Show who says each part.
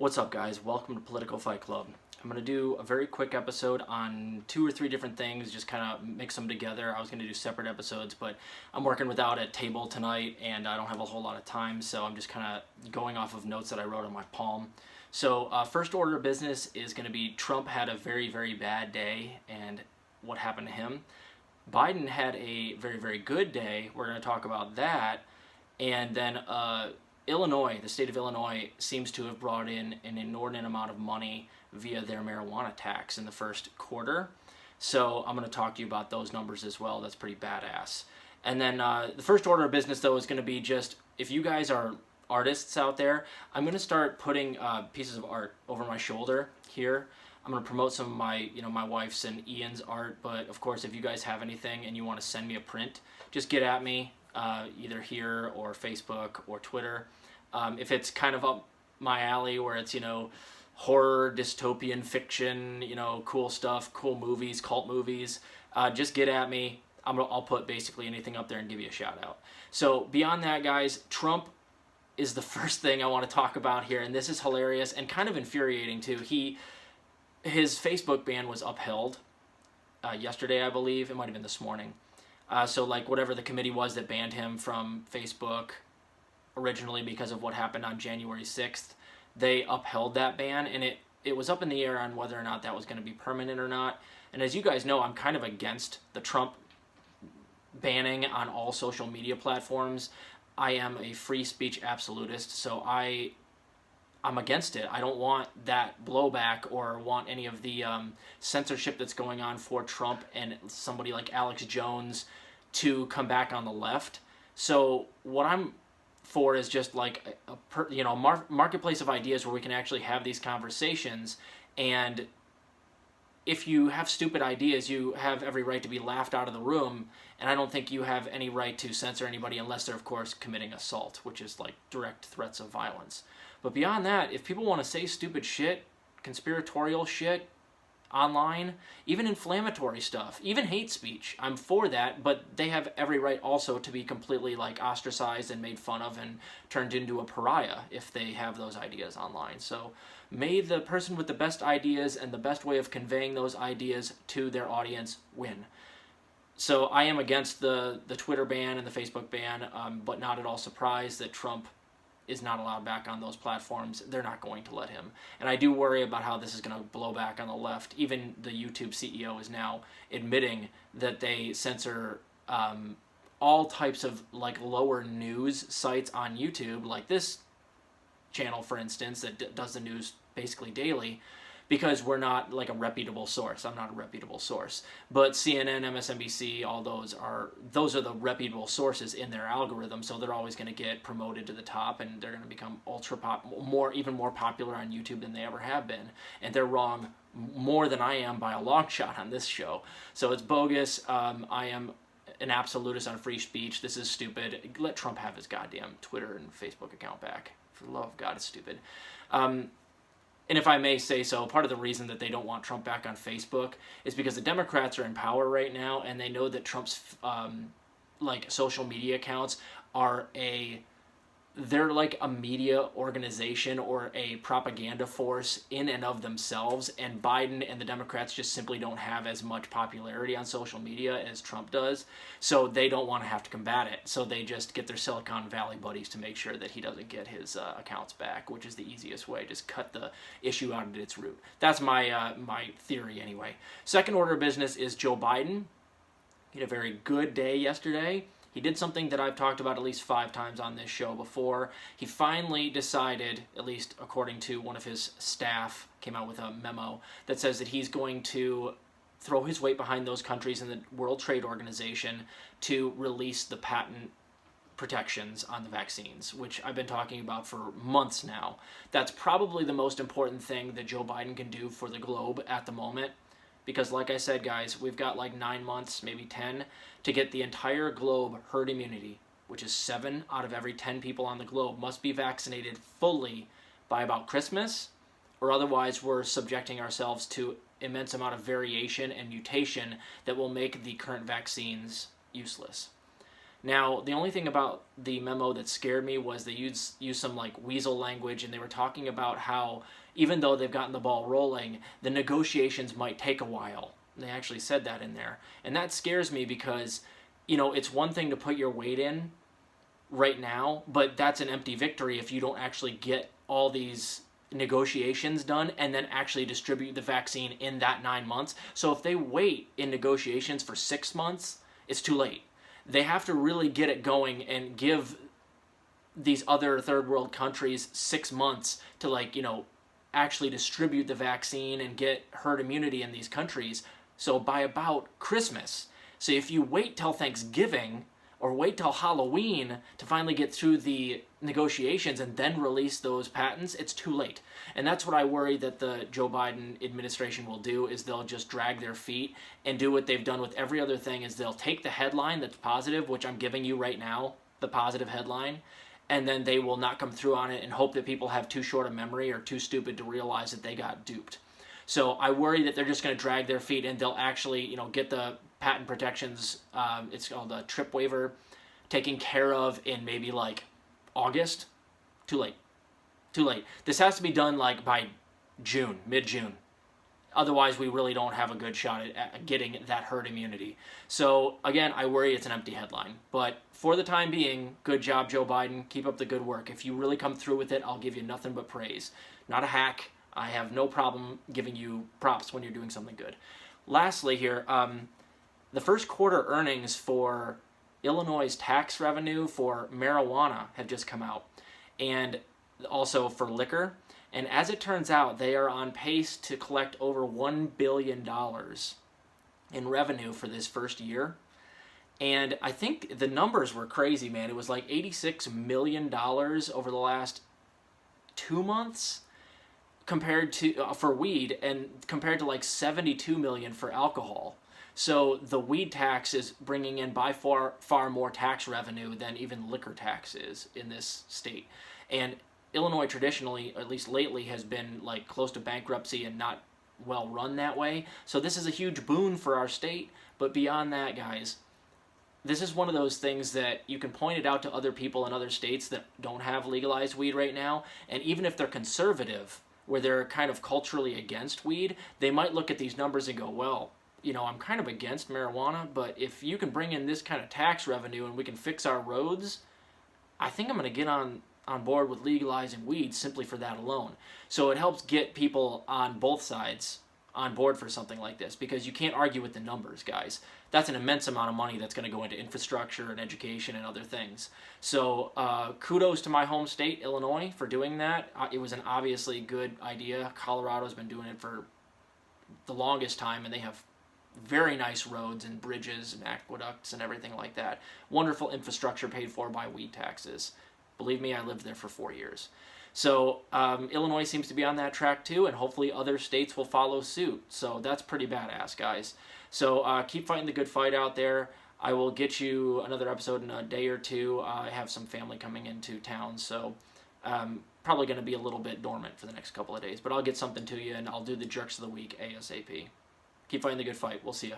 Speaker 1: What's up, guys? Welcome to Political Fight Club. I'm going to do a very quick episode on 2 or 3 different things, just kind of mix them together. I was going to do separate episodes, but I'm working without a table tonight, and I don't have a whole lot of time, so I'm just kind of going off of notes that I wrote on my palm. So first order of business is going to be Trump had a very, very bad day, and what happened to him. Biden had a very, very good day. We're going to talk about that. And then Illinois, the state of Illinois, seems to have brought in an inordinate amount of money via their marijuana tax in the first quarter. So I'm going to talk to you about those numbers as well. That's pretty badass. And then the first order of business, though, is going to be just, if you guys are artists out there, I'm going to start putting pieces of art over my shoulder here. I'm going to promote some of my, my wife's and Ian's art. But of course, if you guys have anything and you want to send me a print, just get at me. Either here or Facebook or Twitter. If it's kind of up my alley where it's, horror, dystopian fiction, cool stuff, cool movies, cult movies, just get at me. I'll put basically anything up there and give you a shout out. So beyond that, guys, Trump is the first thing I want to talk about here, and this is hilarious and kind of infuriating too. His Facebook ban was upheld yesterday, I believe. It might have been this morning. So like whatever the committee was that banned him from Facebook originally because of what happened on January 6th, they upheld that ban, and it was up in the air on whether or not that was going to be permanent or not. And as you guys know, I'm kind of against the Trump banning on all social media platforms. I am a free speech absolutist, so I'm against it. I don't want that blowback or want any of the censorship that's going on for Trump and somebody like Alex Jones to come back on the left. So what I'm for is just like a marketplace of ideas where we can actually have these conversations. And if you have stupid ideas, you have every right to be laughed out of the room. And I don't think you have any right to censor anybody unless they're, of course, committing assault, which is like direct threats of violence. But beyond that, if people want to say stupid shit, conspiratorial shit online, even inflammatory stuff, even hate speech, I'm for that, but they have every right also to be completely like ostracized and made fun of and turned into a pariah if they have those ideas online. So may the person with the best ideas and the best way of conveying those ideas to their audience win. So I am against the Twitter ban and the Facebook ban, but not at all surprised that Trump is not allowed back on those platforms. They're not going to let him. And I do worry about how this is going to blow back on the left. Even the YouTube CEO is now admitting that they censor all types of like lower news sites on YouTube, like this channel, for instance, that does the news basically daily, because we're not like a reputable source. I'm not a reputable source. But CNN, MSNBC, all those are the reputable sources in their algorithm, so they're always going to get promoted to the top, and they're going to become even more popular on YouTube than they ever have been. And they're wrong more than I am by a long shot on this show. So it's bogus. I am an absolutist on free speech. This is stupid. Let Trump have his goddamn Twitter and Facebook account back. For the love of God, it's stupid. And if I may say so, part of the reason that they don't want Trump back on Facebook is because the Democrats are in power right now, and they know that Trump's social media accounts they're like a media organization or a propaganda force in and of themselves, and Biden and the Democrats just simply don't have as much popularity on social media as Trump does, so they don't want to have to combat it. So they just get their Silicon Valley buddies to make sure that he doesn't get his accounts back, which is the easiest way. Just cut the issue out at its root. That's my theory anyway. Second order of business is Joe Biden. He had a very good day yesterday. He did something that I've talked about at least 5 times on this show before. He finally decided, at least according to one of his staff, came out with a memo that says that he's going to throw his weight behind those countries in the World Trade Organization to release the patent protections on the vaccines, which I've been talking about for months now. That's probably the most important thing that Joe Biden can do for the globe at the moment. Because like I said, guys, we've got like 9 months, maybe 10, to get the entire globe herd immunity, which is 7 out of every 10 people on the globe must be vaccinated fully by about Christmas, or otherwise we're subjecting ourselves to immense amount of variation and mutation that will make the current vaccines useless. Now, the only thing about the memo that scared me was they used some like weasel language, and they were talking about how even though they've gotten the ball rolling, the negotiations might take a while. They actually said that in there. And that scares me because, it's one thing to put your weight in right now, but that's an empty victory if you don't actually get all these negotiations done and then actually distribute the vaccine in that 9 months. So if they wait in negotiations for 6 months, it's too late. They have to really get it going and give these other third world countries 6 months to actually distribute the vaccine and get herd immunity in these countries. So by about Christmas. So if you wait till Thanksgiving or wait till Halloween to finally get through the negotiations and then release those patents, it's too late. And that's what I worry that the Joe Biden administration will do, is they'll just drag their feet and do what they've done with every other thing, is they'll take the headline that's positive, which I'm giving you right now, the positive headline, and then they will not come through on it and hope that people have too short a memory or too stupid to realize that they got duped. So I worry that they're just going to drag their feet and they'll actually, get the patent protections, it's called a trip waiver, taken care of in maybe like August. Too late. Too late. This has to be done like by June, mid-June. Otherwise, we really don't have a good shot at getting that herd immunity. So, again, I worry it's an empty headline. But for the time being, good job, Joe Biden. Keep up the good work. If you really come through with it, I'll give you nothing but praise. Not a hack. I have no problem giving you props when you're doing something good. Lastly here, the first quarter earnings for Illinois' tax revenue for marijuana have just come out, and also for liquor. And as it turns out, they are on pace to collect over $1 billion in revenue for this first year. And I think the numbers were crazy, man. It was like $86 million over the last 2 months compared to for weed, and compared to like $72 million for alcohol. So the weed tax is bringing in by far more tax revenue than even liquor tax is in this state. And Illinois traditionally, at least lately, has been like close to bankruptcy and not well run that way. So this is a huge boon for our state. But beyond that, guys, this is one of those things that you can point it out to other people in other states that don't have legalized weed right now. And even if they're conservative, where they're kind of culturally against weed, they might look at these numbers and go, well, I'm kind of against marijuana, but if you can bring in this kind of tax revenue and we can fix our roads, I think I'm going to get on board with legalizing weed simply for that alone. So it helps get people on both sides on board for something like this, because you can't argue with the numbers, guys. That's an immense amount of money that's going to go into infrastructure and education and other things. So kudos to my home state, Illinois, for doing that. It was an obviously good idea. Colorado's been doing it for the longest time, and they have very nice roads and bridges and aqueducts and everything like that. Wonderful infrastructure paid for by weed taxes. Believe me, I lived there for 4 years. So Illinois seems to be on that track too, and hopefully other states will follow suit. So that's pretty badass, guys. So keep fighting the good fight out there. I will get you another episode in a day or two. I have some family coming into town, so probably going to be a little bit dormant for the next couple of days. But I'll get something to you, and I'll do the Jerks of the Week ASAP. Keep fighting the good fight. We'll see ya.